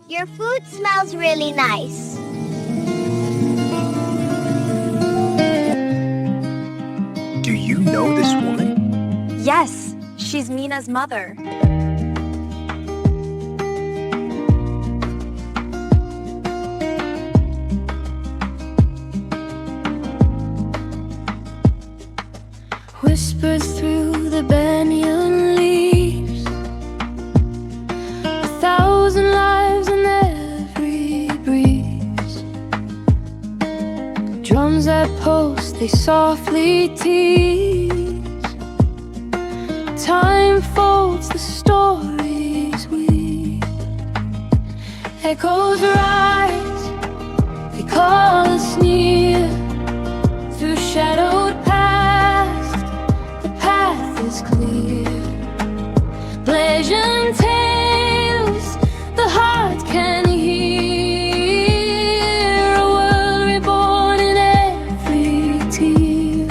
Your food smells really nice. Do you know this woman? Yes, she's Mina's mother. Whispered through the banyan leaves, 1,000 lives in every breeze. Drums that pulse, they softly tease. Time folds the stories we echoes rise, they call us near through shadowed paths. The path is clear. Legend tales the heart can hear. A world reborn in every tear.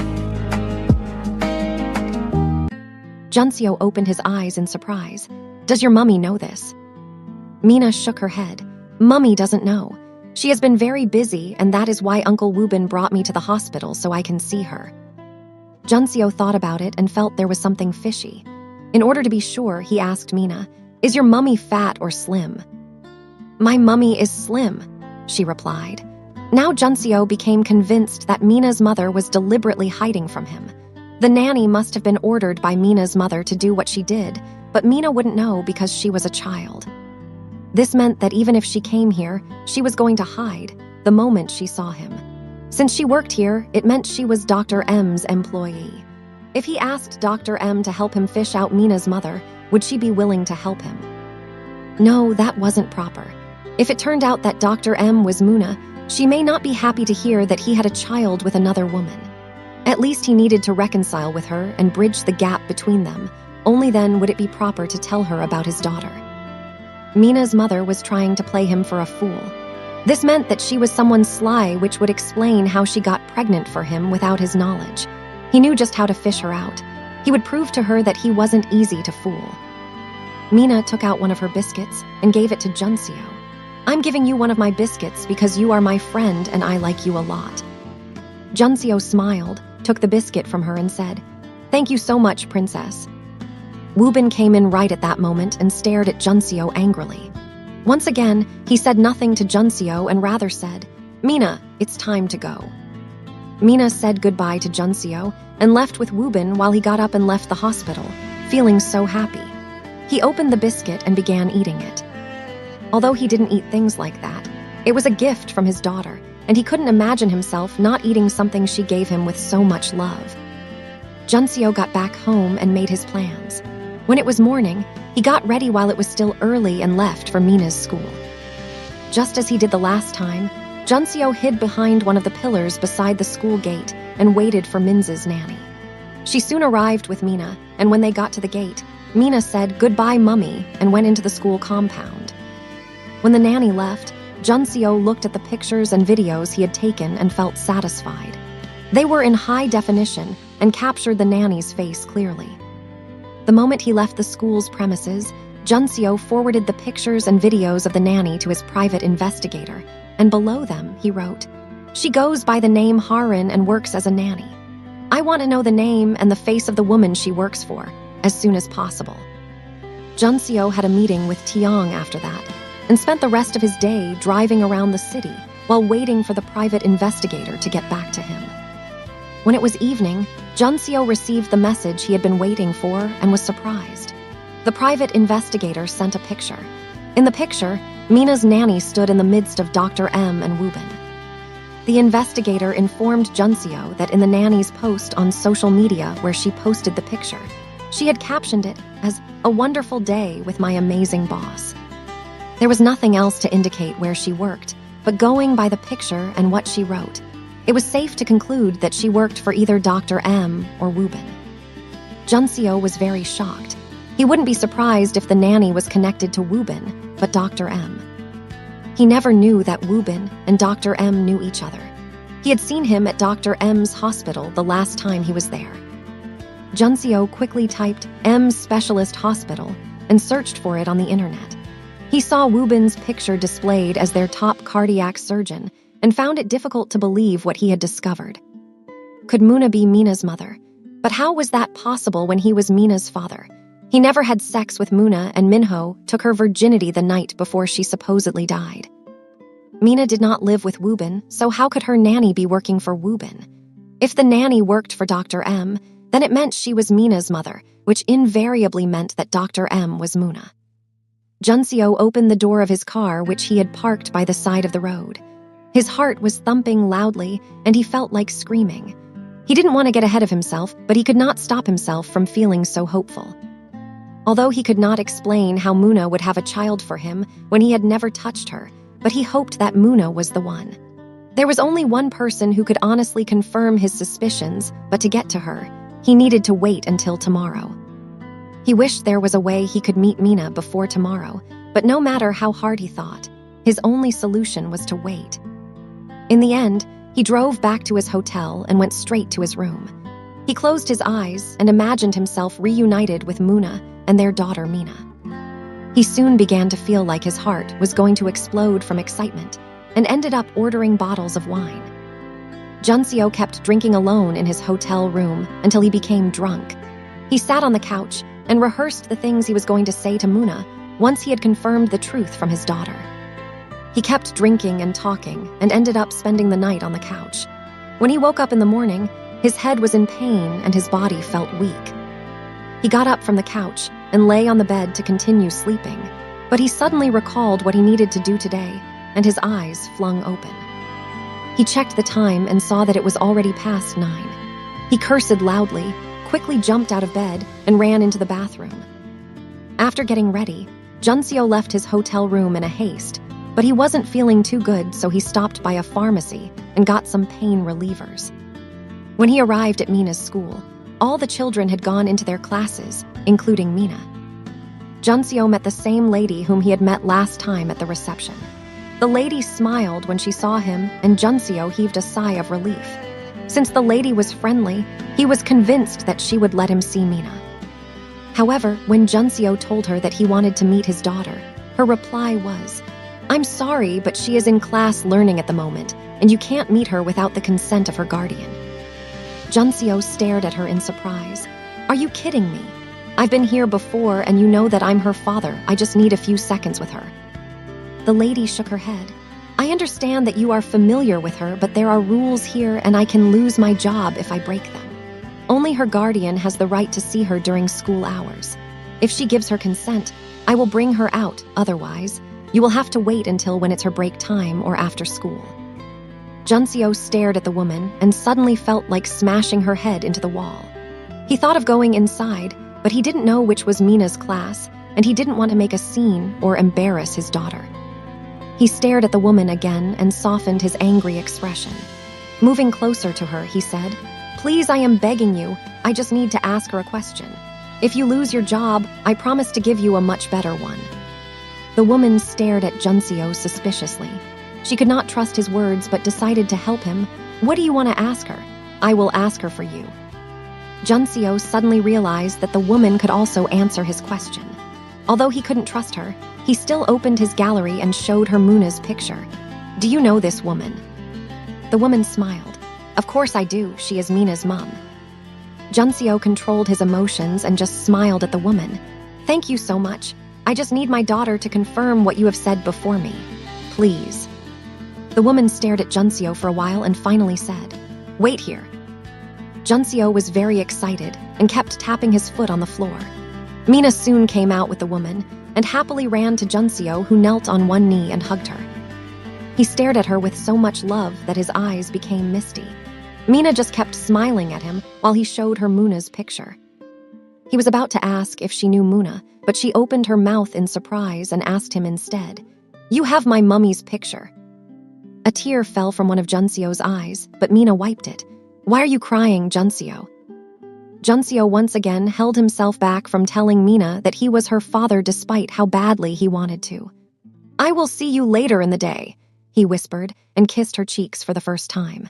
Juncio opened his eyes in surprise. Does your mummy know this? Mina shook her head. Mummy doesn't know. She has been very busy, and that is why Uncle Woobin brought me to the hospital so I can see her. Juncio thought about it and felt there was something fishy. In order to be sure, he asked Mina, "Is your mummy fat or slim?" "My mummy is slim," she replied. Now Juncio became convinced that Mina's mother was deliberately hiding from him. The nanny must have been ordered by Mina's mother to do what she did, but Mina wouldn't know because she was a child. This meant that even if she came here, she was going to hide the moment she saw him. Since she worked here, it meant she was Dr. M's employee. If he asked Dr. M to help him fish out Mina's mother, would she be willing to help him? No, that wasn't proper. If it turned out that Dr. M was Muna, she may not be happy to hear that he had a child with another woman. At least he needed to reconcile with her and bridge the gap between them. Only then would it be proper to tell her about his daughter. Mina's mother was trying to play him for a fool. This meant that she was someone sly, which would explain how she got pregnant for him without his knowledge. He knew just how to fish her out. He would prove to her that he wasn't easy to fool. Mina took out one of her biscuits and gave it to Juncio. "I'm giving you one of my biscuits because you are my friend and I like you a lot." Juncio smiled, took the biscuit from her and said, "Thank you so much, princess." Woobin came in right at that moment and stared at Juncio angrily. Once again, he said nothing to Juncio and rather said, "Mina, it's time to go." Mina said goodbye to Juncio and left with Woobin while he got up and left the hospital, feeling so happy. He opened the biscuit and began eating it. Although he didn't eat things like that, it was a gift from his daughter, and he couldn't imagine himself not eating something she gave him with so much love. Juncio got back home and made his plans. When it was morning, he got ready while it was still early and left for Mina's school. Just as he did the last time, Juncio hid behind one of the pillars beside the school gate and waited for Minza's nanny. She soon arrived with Mina, and when they got to the gate, Mina said, "Goodbye, Mummy," and went into the school compound. When the nanny left, Juncio looked at the pictures and videos he had taken and felt satisfied. They were in high definition and captured the nanny's face clearly. The moment he left the school's premises, Juncio forwarded the pictures and videos of the nanny to his private investigator, and below them he wrote, "She goes by the name Harin and works as a nanny. I want to know the name and the face of the woman she works for, as soon as possible." Juncio had a meeting with Tiang after that, and spent the rest of his day driving around the city while waiting for the private investigator to get back to him. When it was evening, Juncio received the message he had been waiting for and was surprised. The private investigator sent a picture. In the picture, Mina's nanny stood in the midst of Dr. M and Woobin. The investigator informed Juncio that in the nanny's post on social media where she posted the picture, she had captioned it as "a wonderful day with my amazing boss." There was nothing else to indicate where she worked, but going by the picture and what she wrote, it was safe to conclude that she worked for either Dr. M or Woobin. Juncio was very shocked. He wouldn't be surprised if the nanny was connected to Woobin, but Dr. M. He never knew that Woobin and Dr. M knew each other. He had seen him at Dr. M's hospital the last time he was there. Juncio quickly typed M's specialist hospital and searched for it on the internet. He saw Woobin's picture displayed as their top cardiac surgeon and found it difficult to believe what he had discovered. Could Muna be Mina's mother? But how was that possible when he was Mina's father? He never had sex with Muna, and Minho took her virginity the night before she supposedly died. Mina did not live with Woobin, so how could her nanny be working for Woobin? If the nanny worked for Dr. M, then it meant she was Mina's mother, which invariably meant that Dr. M was Muna. Junseo opened the door of his car, which he had parked by the side of the road. His heart was thumping loudly, and he felt like screaming. He didn't want to get ahead of himself, but he could not stop himself from feeling so hopeful. Although he could not explain how Muna would have a child for him when he had never touched her, but he hoped that Muna was the one. There was only one person who could honestly confirm his suspicions, but to get to her, he needed to wait until tomorrow. He wished there was a way he could meet Mina before tomorrow, but no matter how hard he thought, his only solution was to wait. In the end, he drove back to his hotel and went straight to his room. He closed his eyes and imagined himself reunited with Muna and their daughter Mina. He soon began to feel like his heart was going to explode from excitement and ended up ordering bottles of wine. Junseo kept drinking alone in his hotel room until he became drunk. He sat on the couch and rehearsed the things he was going to say to Muna once he had confirmed the truth from his daughter. He kept drinking and talking and ended up spending the night on the couch. When he woke up in the morning, his head was in pain and his body felt weak. He got up from the couch and lay on the bed to continue sleeping, but he suddenly recalled what he needed to do today, and his eyes flung open. He checked the time and saw that it was already past 9. He cursed loudly, quickly jumped out of bed, and ran into the bathroom. After getting ready, Junseo left his hotel room in a haste, but he wasn't feeling too good, so he stopped by a pharmacy and got some pain relievers. When he arrived at Mina's school, all the children had gone into their classes, including Mina. Junseo met the same lady whom he had met last time at the reception. The lady smiled when she saw him, and Junseo heaved a sigh of relief. Since the lady was friendly, he was convinced that she would let him see Mina. However, when Junseo told her that he wanted to meet his daughter, her reply was, "I'm sorry, but she is in class learning at the moment, and you can't meet her without the consent of her guardian." Junseo stared at her in surprise. "Are you kidding me? I've been here before, and you know that I'm her father. I just need a few seconds with her." The lady shook her head. "I understand that you are familiar with her, but there are rules here, and I can lose my job if I break them. Only her guardian has the right to see her during school hours. If she gives her consent, I will bring her out. Otherwise, you will have to wait until when it's her break time or after school." Junseo stared at the woman and suddenly felt like smashing her head into the wall. He thought of going inside, but he didn't know which was Mina's class, and he didn't want to make a scene or embarrass his daughter. He stared at the woman again and softened his angry expression. Moving closer to her, he said, "Please, I am begging you. I just need to ask her a question. If you lose your job, I promise to give you a much better one." The woman stared at Junseo suspiciously. She could not trust his words but decided to help him. "What do you want to ask her? I will ask her for you." Junseo suddenly realized that the woman could also answer his question. Although he couldn't trust her, he still opened his gallery and showed her Muna's picture. "Do you know this woman?" The woman smiled. "Of course I do. She is Mina's mom." Junseo controlled his emotions and just smiled at the woman. "Thank you so much. I just need my daughter to confirm what you have said before me. Please." The woman stared at Junseo for a while and finally said, "Wait here." Junseo was very excited and kept tapping his foot on the floor. Mina soon came out with the woman and happily ran to Junseo, who knelt on one knee and hugged her. He stared at her with so much love that his eyes became misty. Mina just kept smiling at him while he showed her Muna's picture. He was about to ask if she knew Muna, but she opened her mouth in surprise and asked him instead, "You have my mummy's picture." A tear fell from one of Junseo's eyes, but Mina wiped it. "Why are you crying, Junseo?" Junseo once again held himself back from telling Mina that he was her father despite how badly he wanted to. "I will see you later in the day," he whispered and kissed her cheeks for the first time.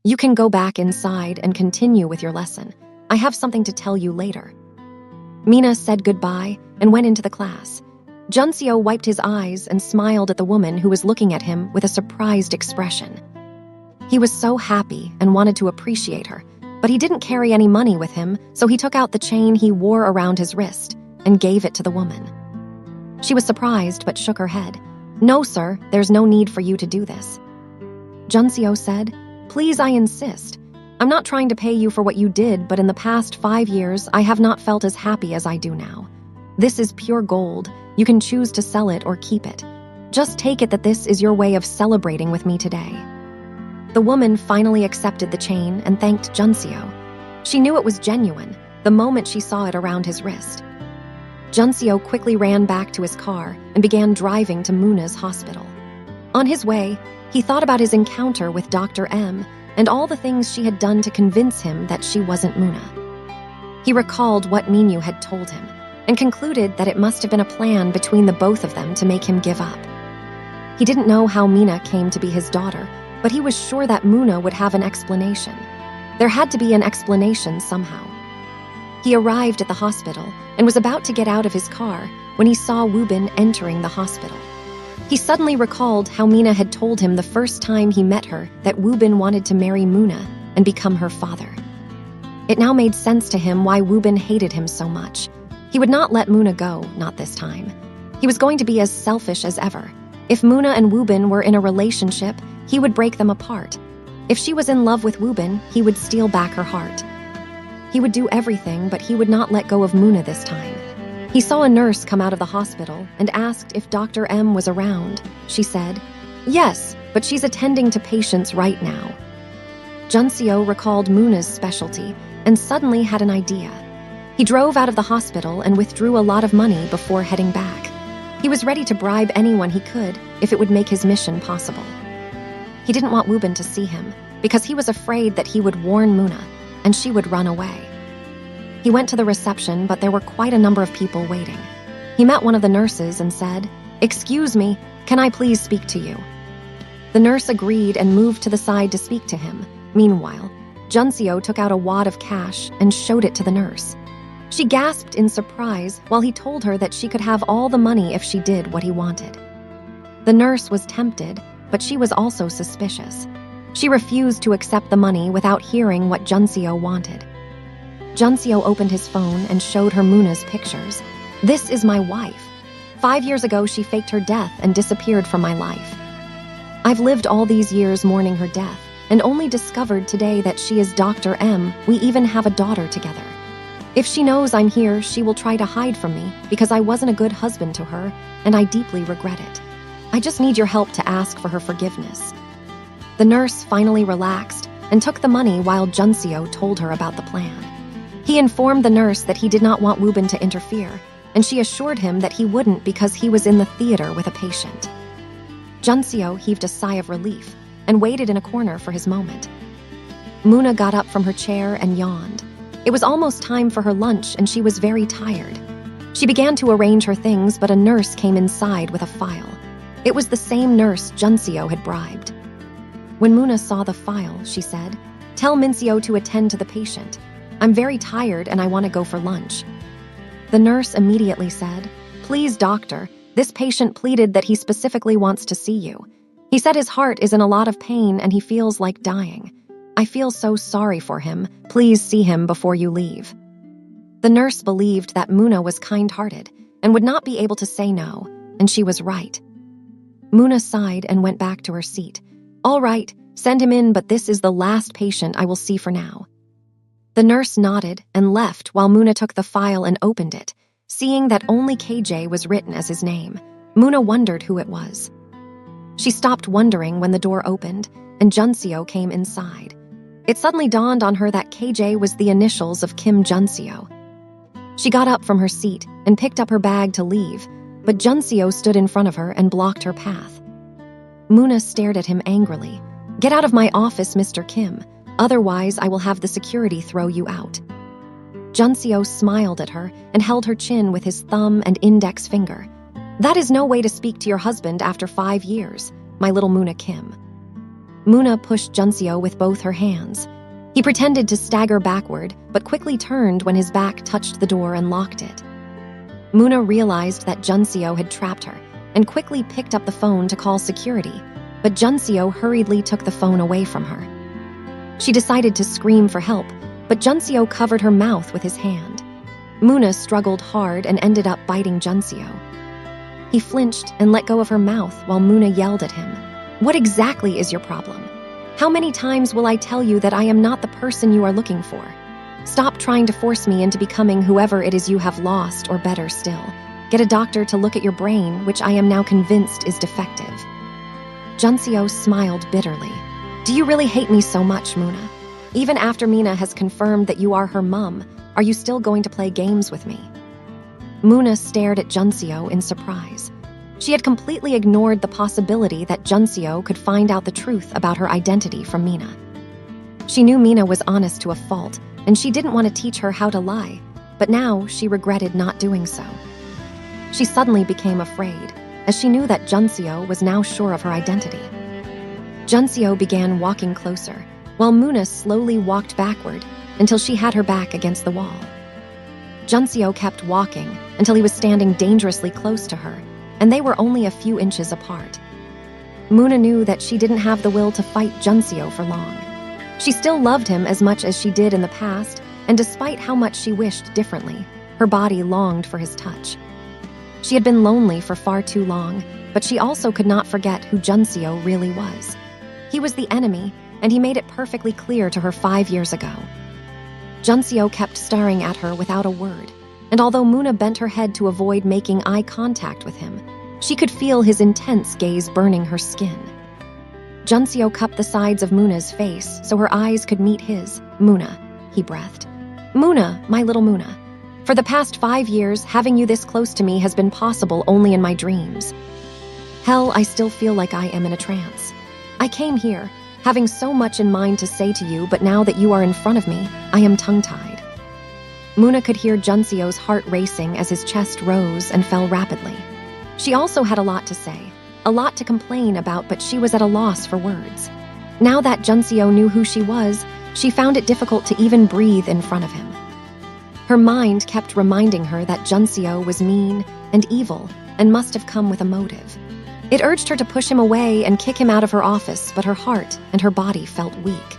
"You can go back inside and continue with your lesson. I have something to tell you later." Mina said goodbye and went into the class. Junseo wiped his eyes and smiled at the woman who was looking at him with a surprised expression. He was so happy and wanted to appreciate her, but he didn't carry any money with him, so he took out the chain he wore around his wrist and gave it to the woman. She was surprised but shook her head. "No, sir, there's no need for you to do this." Junseo said, "Please, I insist. I'm not trying to pay you for what you did, but in the past 5 years, I have not felt as happy as I do now. This is pure gold. You can choose to sell it or keep it. Just take it that this is your way of celebrating with me today." The woman finally accepted the chain and thanked Junseo. She knew it was genuine the moment she saw it around his wrist. Junseo quickly ran back to his car and began driving to Muna's hospital. On his way, he thought about his encounter with Dr. M and all the things she had done to convince him that she wasn't Muna. He recalled what Minyu had told him and concluded that it must have been a plan between the both of them to make him give up. He didn't know how Mina came to be his daughter, but he was sure that Muna would have an explanation. There had to be an explanation somehow. He arrived at the hospital and was about to get out of his car when he saw Woobin entering the hospital. He suddenly recalled how Mina had told him the first time he met her that Woobin wanted to marry Muna and become her father. It now made sense to him why Woobin hated him so much. He would not let Muna go, not this time. He was going to be as selfish as ever. If Muna and Woobin were in a relationship, he would break them apart. If she was in love with Woobin, he would steal back her heart. He would do everything, but he would not let go of Muna this time. He saw a nurse come out of the hospital and asked if Dr. M was around. She said, "Yes, but she's attending to patients right now." Junseo recalled Muna's specialty and suddenly had an idea. He drove out of the hospital and withdrew a lot of money before heading back. He was ready to bribe anyone he could if it would make his mission possible. He didn't want Woobin to see him because he was afraid that he would warn Muna and she would run away. He went to the reception, but there were quite a number of people waiting. He met one of the nurses and said, "Excuse me, can I please speak to you?" The nurse agreed and moved to the side to speak to him. Meanwhile, Junseo took out a wad of cash and showed it to the nurse. She gasped in surprise while he told her that she could have all the money if she did what he wanted. The nurse was tempted, but she was also suspicious. She refused to accept the money without hearing what Junseo wanted. Junseo opened his phone and showed her Muna's pictures. "This is my wife. 5 years ago, she faked her death and disappeared from my life. I've lived all these years mourning her death and only discovered today that she is Dr. M. We even have a daughter together. If she knows I'm here, she will try to hide from me because I wasn't a good husband to her, and I deeply regret it. I just need your help to ask for her forgiveness." The nurse finally relaxed and took the money while Junseo told her about the plan. He informed the nurse that he did not want Woobin to interfere, and she assured him that he wouldn't because he was in the theater with a patient. Junseo heaved a sigh of relief and waited in a corner for his moment. Muna got up from her chair and yawned. It was almost time for her lunch and she was very tired. She began to arrange her things, but a nurse came inside with a file. It was the same nurse Junseo had bribed. When Muna saw the file, she said, "Tell Minseo to attend to the patient. I'm very tired and I want to go for lunch." The nurse immediately said, "Please, doctor, this patient pleaded that he specifically wants to see you. He said his heart is in a lot of pain and he feels like dying. I feel so sorry for him. Please see him before you leave." The nurse believed that Muna was kind-hearted and would not be able to say no, and she was right. Muna sighed and went back to her seat. "All right, send him in, but this is the last patient I will see for now." The nurse nodded and left while Muna took the file and opened it. Seeing that only KJ was written as his name, Muna wondered who it was. She stopped wondering when the door opened and Junseo came inside. It suddenly dawned on her that KJ was the initials of Kim Junseo. She got up from her seat and picked up her bag to leave, but Junseo stood in front of her and blocked her path. Muna stared at him angrily. "Get out of my office, Mr. Kim. Otherwise, I will have the security throw you out." Junseo smiled at her and held her chin with his thumb and index finger. "That is no way to speak to your husband after 5 years, my little Muna Kim." Muna pushed Junseo with both her hands. He pretended to stagger backward, but quickly turned when his back touched the door and locked it. Muna realized that Junseo had trapped her and quickly picked up the phone to call security, but Junseo hurriedly took the phone away from her. She decided to scream for help, but Junseo covered her mouth with his hand. Muna struggled hard and ended up biting Junseo. He flinched and let go of her mouth while Muna yelled at him, "What exactly is your problem? How many times will I tell you that I am not the person you are looking for? Stop trying to force me into becoming whoever it is you have lost, or better still, get a doctor to look at your brain, which I am now convinced is defective." Junseo smiled bitterly. "Do you really hate me so much, Muna? Even after Mina has confirmed that you are her mum, are you still going to play games with me?" Muna stared at Junseo in surprise. She had completely ignored the possibility that Junseo could find out the truth about her identity from Mina. She knew Mina was honest to a fault, and she didn't want to teach her how to lie, but now she regretted not doing so. She suddenly became afraid, as she knew that Junseo was now sure of her identity. Junseo began walking closer, while Muna slowly walked backward until she had her back against the wall. Junseo kept walking until he was standing dangerously close to her, and they were only a few inches apart. Muna knew that she didn't have the will to fight Junseo for long. She still loved him as much as she did in the past, and despite how much she wished differently, her body longed for his touch. She had been lonely for far too long, but she also could not forget who Junseo really was. He was the enemy, and he made it perfectly clear to her 5 years ago. Junseo kept staring at her without a word, and although Muna bent her head to avoid making eye contact with him, she could feel his intense gaze burning her skin. Junseo cupped the sides of Muna's face so her eyes could meet his. "Muna," he breathed. "Muna, my little Muna. For the past 5 years, having you this close to me has been possible only in my dreams. Hell, I still feel like I am in a trance. I came here, having so much in mind to say to you, but now that you are in front of me, I am tongue-tied." Muna could hear Junseo's heart racing as his chest rose and fell rapidly. She also had a lot to say, a lot to complain about, but she was at a loss for words. Now that Junseo knew who she was, she found it difficult to even breathe in front of him. Her mind kept reminding her that Junseo was mean and evil and must have come with a motive. It urged her to push him away and kick him out of her office, but her heart and her body felt weak.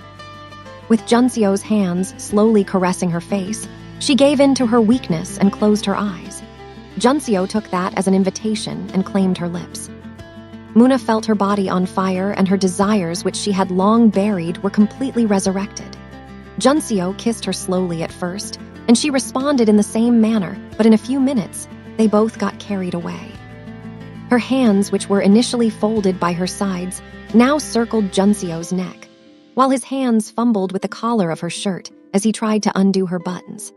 With Junseo's hands slowly caressing her face, she gave in to her weakness and closed her eyes. Junseo took that as an invitation and claimed her lips. Muna felt her body on fire, and her desires, which she had long buried, were completely resurrected. Junseo kissed her slowly at first, and she responded in the same manner, but in a few minutes, they both got carried away. Her hands, which were initially folded by her sides, now circled Junseo's neck, while his hands fumbled with the collar of her shirt as he tried to undo her buttons.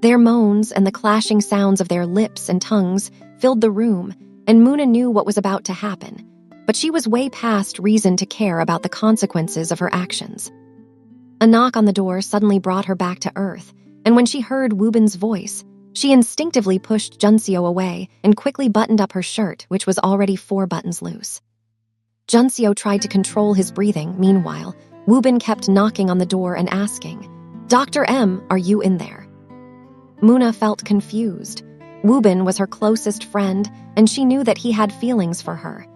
Their moans and the clashing sounds of their lips and tongues filled the room, and Muna knew what was about to happen, but she was way past reason to care about the consequences of her actions. A knock on the door suddenly brought her back to earth, and when she heard Woobin's voice, she instinctively pushed Junseo away and quickly buttoned up her shirt, which was already 4 buttons loose. Junseo tried to control his breathing. Meanwhile, Woobin kept knocking on the door and asking, "Dr. M, are you in there?" Muna felt confused. Woobin was her closest friend, and she knew that he had feelings for her.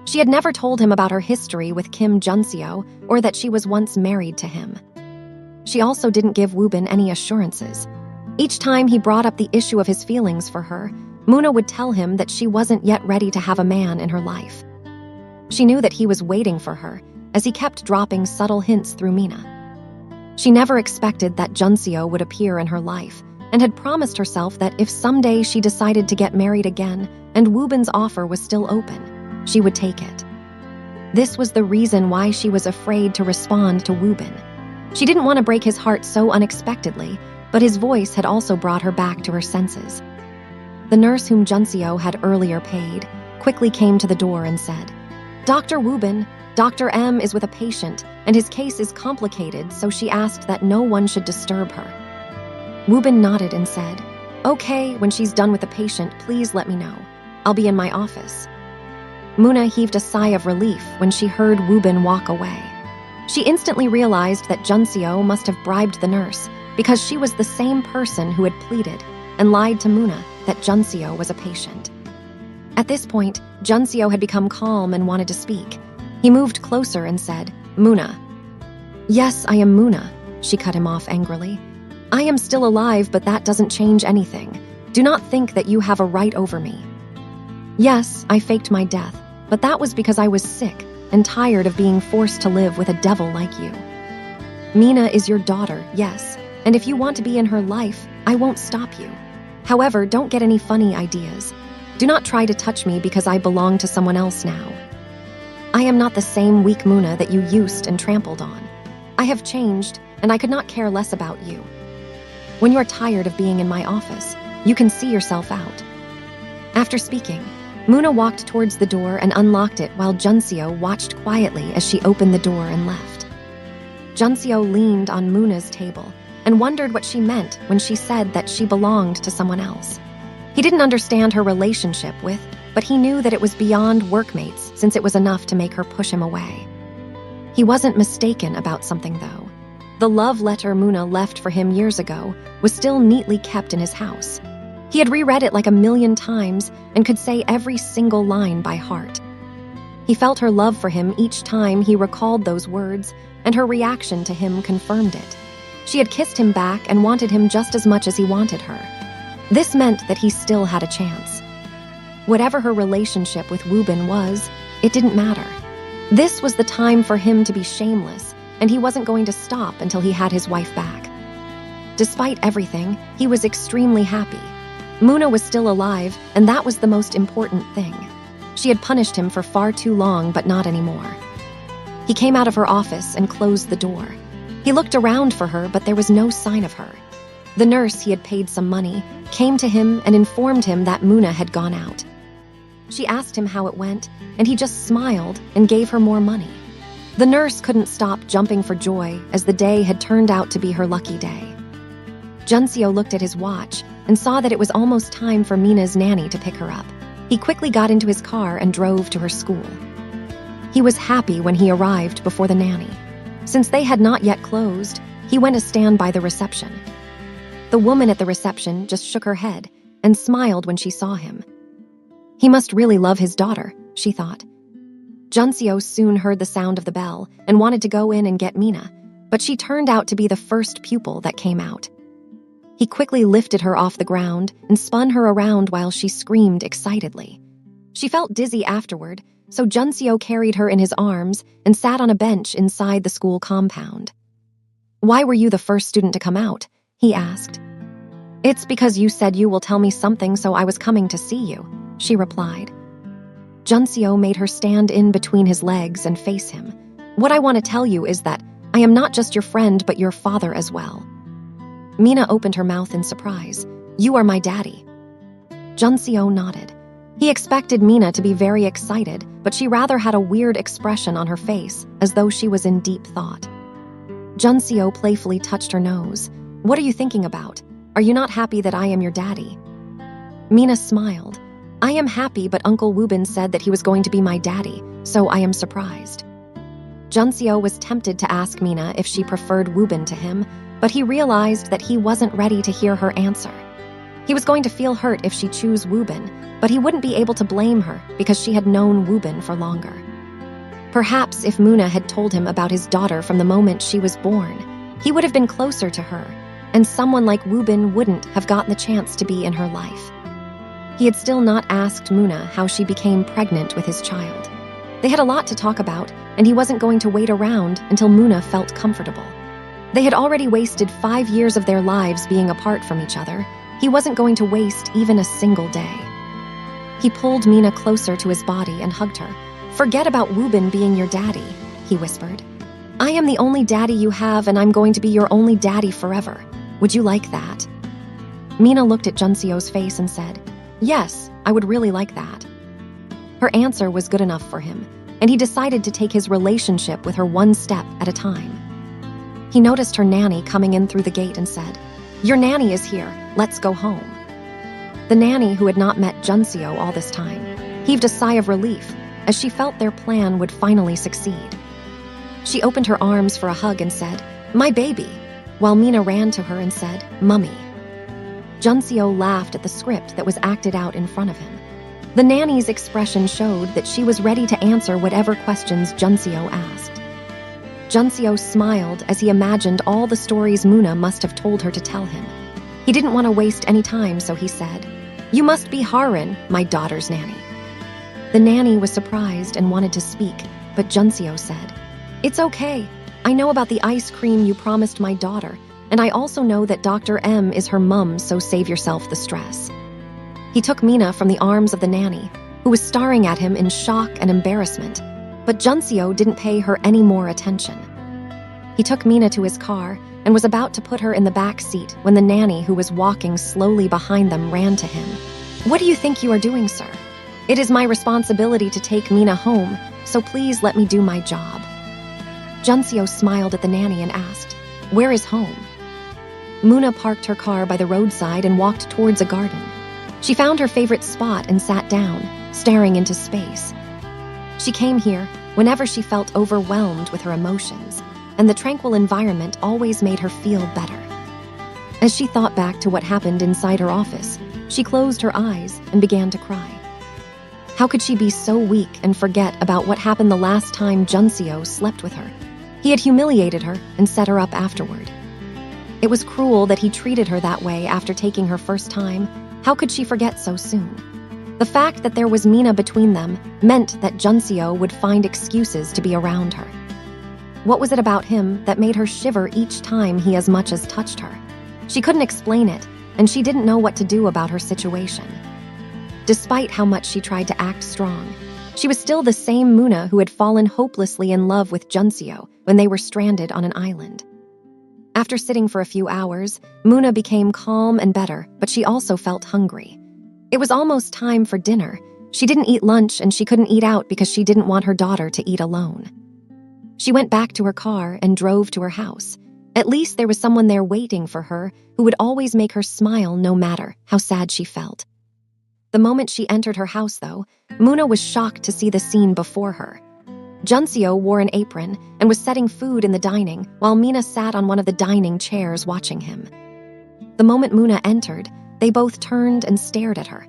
She had never told him about her history with Kim Junseo or that she was once married to him. She also didn't give Woobin any assurances. Each time he brought up the issue of his feelings for her, Muna would tell him that she wasn't yet ready to have a man in her life. She knew that he was waiting for her, as he kept dropping subtle hints through Mina. She never expected that Junseo would appear in her life, and had promised herself that if someday she decided to get married again and Woobin's offer was still open, she would take it. This was the reason why she was afraid to respond to Woobin. She didn't want to break his heart so unexpectedly, but his voice had also brought her back to her senses. The nurse whom Junseo had earlier paid quickly came to the door and said, "Dr. Woobin, Dr. M is with a patient, and his case is complicated, so she asked that no one should disturb her." Woobin nodded and said, "Okay, when she's done with the patient, please let me know. I'll be in my office." Muna heaved a sigh of relief when she heard Woobin walk away. She instantly realized that Junseo must have bribed the nurse, because she was the same person who had pleaded and lied to Muna that Junseo was a patient. At this point, Junseo had become calm and wanted to speak. He moved closer and said, "Muna." "Yes, I am Muna," she cut him off angrily. "I am still alive, but that doesn't change anything. Do not think that you have a right over me. Yes, I faked my death, but that was because I was sick and tired of being forced to live with a devil like you. Mina is your daughter, yes, and if you want to be in her life, I won't stop you. However, don't get any funny ideas. Do not try to touch me because I belong to someone else now. I am not the same weak Muna that you used and trampled on. I have changed, and I could not care less about you. When you are tired of being in my office, you can see yourself out." After speaking, Muna walked towards the door and unlocked it while Junseo watched quietly as she opened the door and left. Junseo leaned on Muna's table and wondered what she meant when she said that she belonged to someone else. He didn't understand her relationship with, but he knew that it was beyond workmates since it was enough to make her push him away. He wasn't mistaken about something, though. The love letter Muna left for him years ago was still neatly kept in his house. He had reread it like 1,000,000 times and could say every single line by heart. He felt her love for him each time he recalled those words, and her reaction to him confirmed it. She had kissed him back and wanted him just as much as he wanted her. This meant that he still had a chance. Whatever her relationship with Woobin was, it didn't matter. This was the time for him to be shameless, and he wasn't going to stop until he had his wife back. Despite everything, he was extremely happy. Muna was still alive, and that was the most important thing. She had punished him for far too long, but not anymore. He came out of her office and closed the door. He looked around for her, but there was no sign of her. The nurse he had paid some money came to him and informed him that Muna had gone out. She asked him how it went, and he just smiled and gave her more money. The nurse couldn't stop jumping for joy as the day had turned out to be her lucky day. Junseo looked at his watch and saw that it was almost time for Mina's nanny to pick her up. He quickly got into his car and drove to her school. He was happy when he arrived before the nanny. Since they had not yet closed, he went to stand by the reception. The woman at the reception just shook her head and smiled when she saw him. He must really love his daughter, she thought. Junseo soon heard the sound of the bell and wanted to go in and get Mina, but she turned out to be the first pupil that came out. He quickly lifted her off the ground and spun her around while she screamed excitedly. She felt dizzy afterward, so Junseo carried her in his arms and sat on a bench inside the school compound. "Why were you the first student to come out?" he asked. "It's because you said you will tell me something, so I was coming to see you," she replied. Junseo made her stand in between his legs and face him. "What I want to tell you is that I am not just your friend, but your father as well." Mina opened her mouth in surprise. "You are my daddy." Junseo nodded. He expected Mina to be very excited, but she rather had a weird expression on her face, as though she was in deep thought. Junseo playfully touched her nose. "What are you thinking about? Are you not happy that I am your daddy?" Mina smiled. "I am happy, but Uncle Woobin said that he was going to be my daddy, so I am surprised." Junseo was tempted to ask Mina if she preferred Woobin to him, but he realized that he wasn't ready to hear her answer. He was going to feel hurt if she chose Woobin, but he wouldn't be able to blame her because she had known Woobin for longer. Perhaps if Muna had told him about his daughter from the moment she was born, he would have been closer to her, and someone like Woobin wouldn't have gotten the chance to be in her life. He had still not asked Muna how she became pregnant with his child. They had a lot to talk about, and he wasn't going to wait around until Muna felt comfortable. They had already wasted 5 years of their lives being apart from each other. He wasn't going to waste even a single day. He pulled Mina closer to his body and hugged her. "Forget about Woobin being your daddy," he whispered. "I am the only daddy you have, and I'm going to be your only daddy forever. Would you like that?" Mina looked at Junseo's face and said, "Yes, I would really like that." Her answer was good enough for him, and he decided to take his relationship with her one step at a time. He noticed her nanny coming in through the gate and said, "Your nanny is here. Let's go home." The nanny, who had not met Junseo all this time, heaved a sigh of relief as she felt their plan would finally succeed. She opened her arms for a hug and said, "My baby," while Mina ran to her and said, "Mummy." Junseo laughed at the script that was acted out in front of him. The nanny's expression showed that she was ready to answer whatever questions Junseo asked. Junseo smiled as he imagined all the stories Muna must have told her to tell him. He didn't want to waste any time, so he said, "You must be Harin, my daughter's nanny." The nanny was surprised and wanted to speak, but Junseo said, "It's okay. I know about the ice cream you promised my daughter, and I also know that Dr. M is her mum, so save yourself the stress." He took Mina from the arms of the nanny, who was staring at him in shock and embarrassment, but Junseo didn't pay her any more attention. He took Mina to his car and was about to put her in the back seat when the nanny, who was walking slowly behind them, ran to him. "What do you think you are doing, sir? It is my responsibility to take Mina home, so please let me do my job." Junseo smiled at the nanny and asked, "Where is home?" Muna parked her car by the roadside and walked towards a garden. She found her favorite spot and sat down, staring into space. She came here whenever she felt overwhelmed with her emotions, and the tranquil environment always made her feel better. As she thought back to what happened inside her office, she closed her eyes and began to cry. How could she be so weak and forget about what happened the last time Junseo slept with her? He had humiliated her and set her up afterward. It was cruel that he treated her that way after taking her first time. How could she forget so soon? The fact that there was Mina between them meant that Junseo would find excuses to be around her. What was it about him that made her shiver each time he as much as touched her? She couldn't explain it, and she didn't know what to do about her situation. Despite how much she tried to act strong, she was still the same Muna who had fallen hopelessly in love with Junseo when they were stranded on an island. After sitting for a few hours, Muna became calm and better, but she also felt hungry. It was almost time for dinner. She didn't eat lunch and she couldn't eat out because she didn't want her daughter to eat alone. She went back to her car and drove to her house. At least there was someone there waiting for her who would always make her smile no matter how sad she felt. The moment she entered her house, though, Muna was shocked to see the scene before her. Junseo wore an apron and was setting food in the dining while Mina sat on one of the dining chairs watching him. The moment Muna entered, they both turned and stared at her.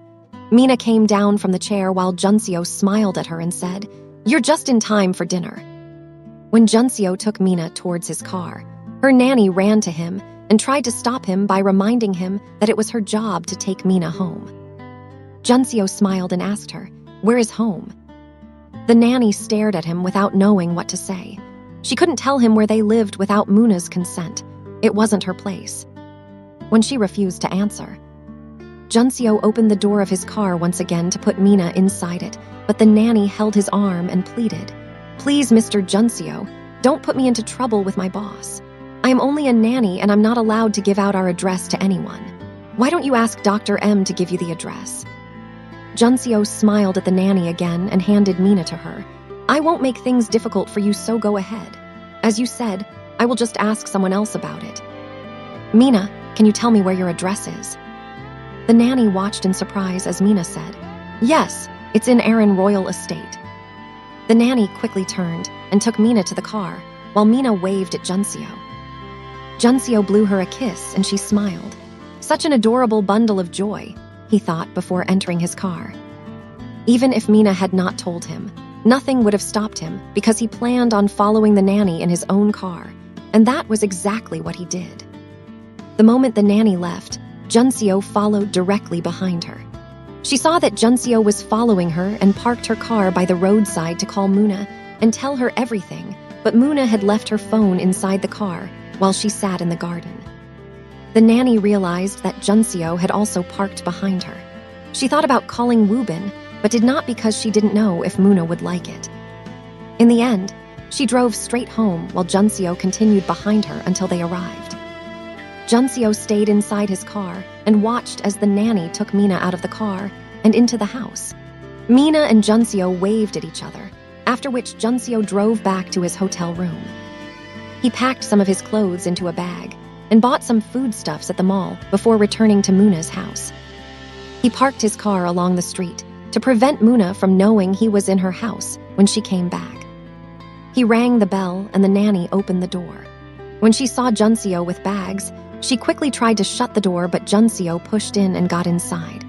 Mina came down from the chair while Junseo smiled at her and said, "You're just in time for dinner." When Junseo took Mina towards his car, her nanny ran to him and tried to stop him by reminding him that it was her job to take Mina home. Junseo smiled and asked her, "Where is home?" The nanny stared at him without knowing what to say. She couldn't tell him where they lived without Muna's consent. It wasn't her place. When she refused to answer, Junseo opened the door of his car once again to put Mina inside it, but the nanny held his arm and pleaded, "Please, Mr. Junseo, don't put me into trouble with my boss. I am only a nanny and I'm not allowed to give out our address to anyone. Why don't you ask Dr. M to give you the address?" Junseo smiled at the nanny again and handed Mina to her. "I won't make things difficult for you, so go ahead. As you said, I will just ask someone else about it. Mina, can you tell me where your address is?" The nanny watched in surprise as Mina said, "Yes, it's in Aaron Royal Estate." The nanny quickly turned and took Mina to the car, while Mina waved at Junseo. Junseo blew her a kiss and she smiled. Such an adorable bundle of joy, he thought before entering his car. Even if Mina had not told him, nothing would have stopped him because he planned on following the nanny in his own car, and that was exactly what he did. The moment the nanny left, Junseo followed directly behind her. She saw that Junseo was following her and parked her car by the roadside to call Muna and tell her everything, but Muna had left her phone inside the car while she sat in the garden. The nanny realized that Junseo had also parked behind her. She thought about calling Woobin, but did not because she didn't know if Muna would like it. In the end, she drove straight home while Junseo continued behind her until they arrived. Junseo stayed inside his car and watched as the nanny took Mina out of the car and into the house. Mina and Junseo waved at each other, after which Junseo drove back to his hotel room. He packed some of his clothes into a bag and bought some foodstuffs at the mall before returning to Muna's house. He parked his car along the street to prevent Muna from knowing he was in her house when she came back. He rang the bell and the nanny opened the door. When she saw Junseo with bags, She quickly tried to shut the door, but Junseo pushed in and got inside.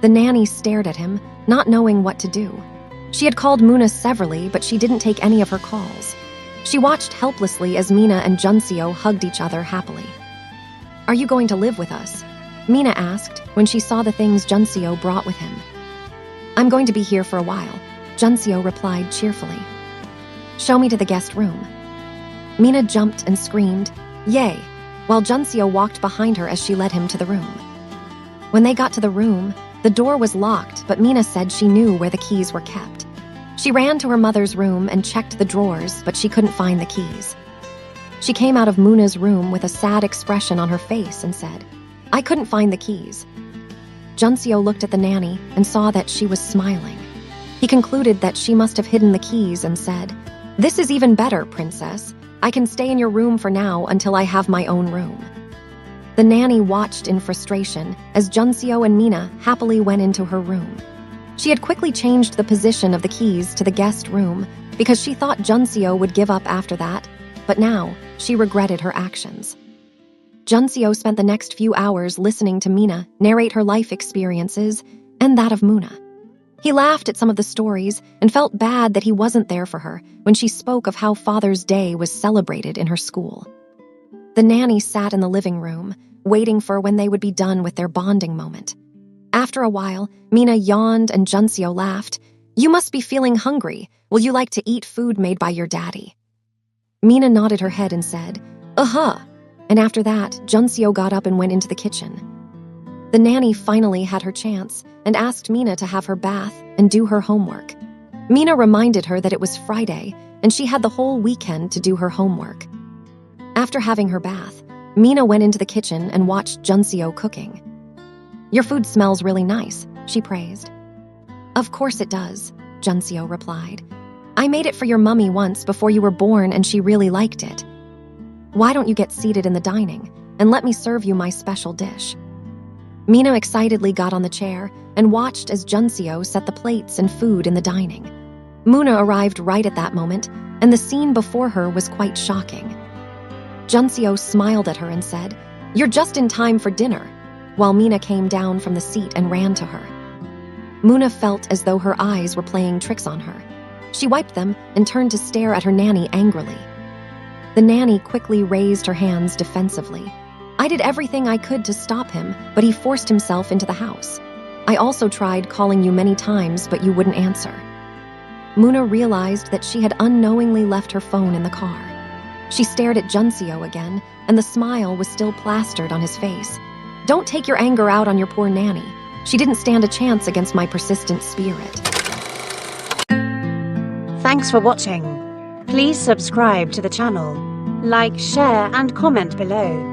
The nanny stared at him, not knowing what to do. She had called Muna severally, but she didn't take any of her calls. She watched helplessly as Mina and Junseo hugged each other happily. "Are you going to live with us?" Mina asked when she saw the things Junseo brought with him. "I'm going to be here for a while," Junseo replied cheerfully. "Show me to the guest room." Mina jumped and screamed, "Yay!" while Junseo walked behind her as she led him to the room. When they got to the room, the door was locked, but Mina said she knew where the keys were kept. She ran to her mother's room and checked the drawers, but she couldn't find the keys. She came out of Muna's room with a sad expression on her face and said, "I couldn't find the keys." Junseo looked at the nanny and saw that she was smiling. He concluded that she must have hidden the keys and said, "This is even better, princess. I can stay in your room for now until I have my own room." The nanny watched in frustration as Junseo and Mina happily went into her room. She had quickly changed the position of the keys to the guest room because she thought Junseo would give up after that, but now she regretted her actions. Junseo spent the next few hours listening to Mina narrate her life experiences and that of Muna. He laughed at some of the stories and felt bad that he wasn't there for her when she spoke of how Father's Day was celebrated in her school. The nanny sat in the living room, waiting for when they would be done with their bonding moment. After a while, Mina yawned and Junseo laughed. "You must be feeling hungry. Will you like to eat food made by your daddy?" Mina nodded her head and said, "Uh-huh." And after that, Junseo got up and went into the kitchen. The nanny finally had her chance and asked Mina to have her bath and do her homework. Mina reminded her that it was Friday and she had the whole weekend to do her homework. After having her bath, Mina went into the kitchen and watched Junseo cooking. "Your food smells really nice," she praised. "Of course it does," Junseo replied. "I made it for your mummy once before you were born and she really liked it. Why don't you get seated in the dining and let me serve you my special dish?" Mina excitedly got on the chair and watched as Junseo set the plates and food in the dining. Muna arrived right at that moment, and the scene before her was quite shocking. Junseo smiled at her and said, "You're just in time for dinner," while Mina came down from the seat and ran to her. Muna felt as though her eyes were playing tricks on her. She wiped them and turned to stare at her nanny angrily. The nanny quickly raised her hands defensively. "I did everything I could to stop him, but he forced himself into the house. I also tried calling you many times, but you wouldn't answer." Muna realized that she had unknowingly left her phone in the car. She stared at Junseo again, and the smile was still plastered on his face. "Don't take your anger out on your poor nanny. She didn't stand a chance against my persistent spirit." Thanks for watching. Please subscribe to the channel, like, share and comment below.